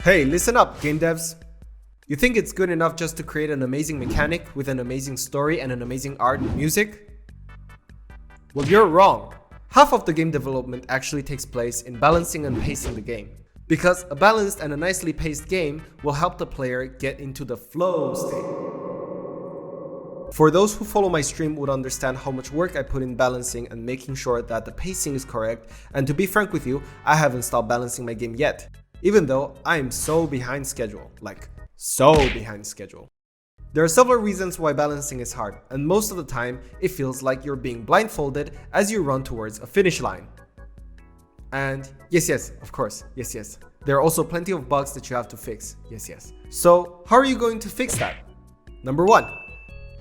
Hey, listen up, game devs. You think it's good enough just to create an amazing mechanic with an amazing story and an amazing art and music? Well, you're wrong. Half of the game development actually takes place in balancing and pacing the game. Because a balanced and a nicely paced game will help the player get into the flow state. For those who follow my stream would understand how much work I put in balancing and making sure that the pacing is correct, and to be frank with you, I haven't stopped balancing my game yet. Even though I am so behind schedule, like so behind schedule. There are several reasons why balancing is hard, and most of the time it feels like you're being blindfolded as you run towards a finish line. And yes, of course, yes. There are also plenty of bugs that you have to fix, yes. So how are you going to fix that? Number 1.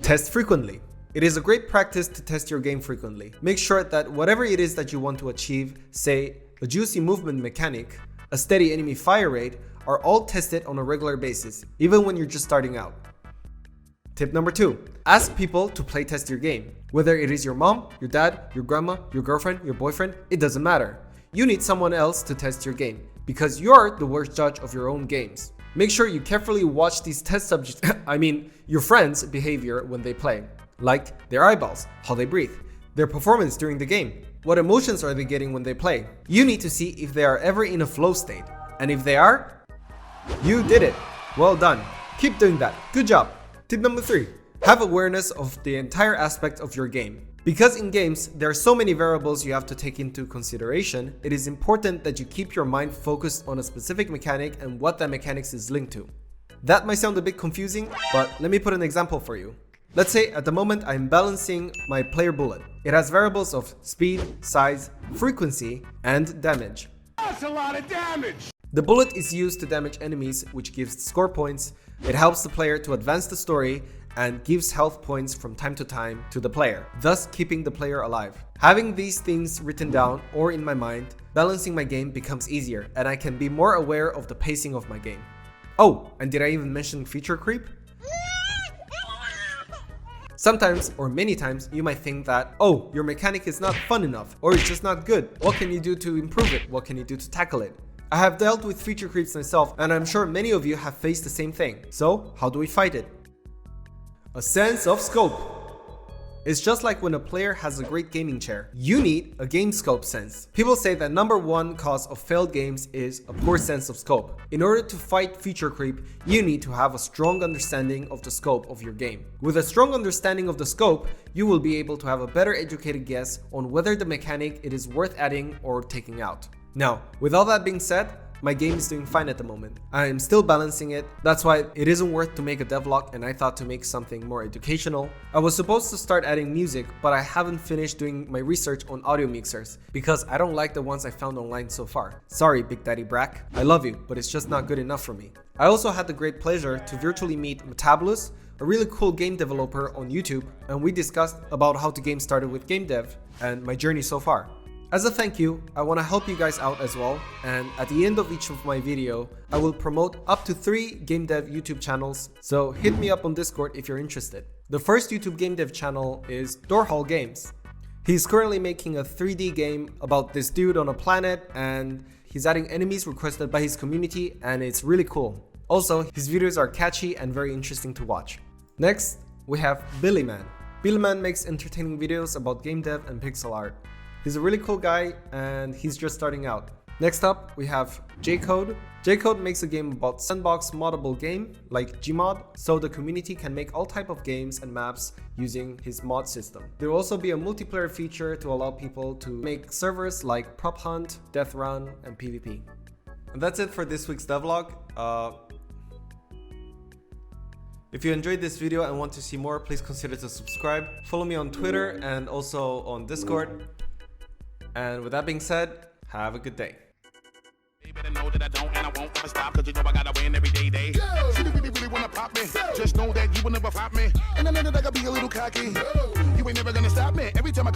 Test frequently. It is a great practice to test your game frequently. Make sure that whatever it is that you want to achieve, say a juicy movement mechanic, a steady enemy fire rate, are all tested on a regular basis, even when you're just starting out. Tip number 2. Ask people to playtest your game. Whether it is your mom, your dad, your grandma, your girlfriend, your boyfriend, it doesn't matter. You need someone else to test your game, because you're the worst judge of your own games. Make sure you carefully watch these test subjects, your friends' behavior when they play. Like their eyeballs, how they breathe, their performance during the game. What emotions are they getting when they play? You need to see if they are ever in a flow state. And if they are, you did it. Well done. Keep doing that. Good job. Tip number 3. Have awareness of the entire aspect of your game. Because in games, there are so many variables you have to take into consideration, it is important that you keep your mind focused on a specific mechanic and what that mechanics is linked to. That might sound a bit confusing, but let me put an example for you. Let's say at the moment I'm balancing my player bullet. It has variables of speed, size, frequency, and damage. That's a lot of damage! The bullet is used to damage enemies, which gives score points. It helps the player to advance the story and gives health points from time to time to the player, thus keeping the player alive. Having these things written down or in my mind, balancing my game becomes easier and I can be more aware of the pacing of my game. Oh, and did I even mention feature creep? Sometimes, or many times, you might think that, oh, your mechanic is not fun enough, or it's just not good. What can you do to improve it? What can you do to tackle it? I have dealt with feature creeps myself, and I'm sure many of you have faced the same thing. So, how do we fight it? A sense of scope. It's just like when a player has a great gaming chair. You need a game scope sense. People say that number 1 cause of failed games is a poor sense of scope. In order to fight feature creep, you need to have a strong understanding of the scope of your game. With a strong understanding of the scope, you will be able to have a better educated guess on whether the mechanic it is worth adding or taking out. Now, with all that being said, my game is doing fine at the moment. I am still balancing it. That's why it isn't worth to make a devlog, and I thought to make something more educational. I was supposed to start adding music, but I haven't finished doing my research on audio mixers because I don't like the ones I found online so far. Sorry, Big Daddy Brack. I love you, but it's just not good enough for me. I also had the great pleasure to virtually meet Metabolus, a really cool game developer on YouTube, and we discussed about how to get started with GameDev and my journey so far. As a thank you, I want to help you guys out as well, and at the end of each of my video, I will promote up to 3 GameDev YouTube channels, so hit me up on Discord if you're interested. The first YouTube GameDev channel is Doorhall Games. He's currently making a 3D game about this dude on a planet, and he's adding enemies requested by his community, and it's really cool. Also, his videos are catchy and very interesting to watch. Next, we have Billyman. Billyman makes entertaining videos about game dev and pixel art. He's a really cool guy and he's just starting out. Next up, we have J-Code. J-Code makes a game about sandbox moddable game like Gmod, so the community can make all type of games and maps using his mod system. There will also be a multiplayer feature to allow people to make servers like Prop Hunt, Death Run, and PvP. And that's it for this week's devlog. If you enjoyed this video and want to see more, please consider to subscribe. Follow me on Twitter and also on Discord. And with that being said, have a good day. You better know that I don't and I won't ever stop, cause you know I gotta win every day. She really wanna pop me. Just know that you will never flop me. And I know that I gotta be a little cocky. You ain't never gonna stop me. Every time I come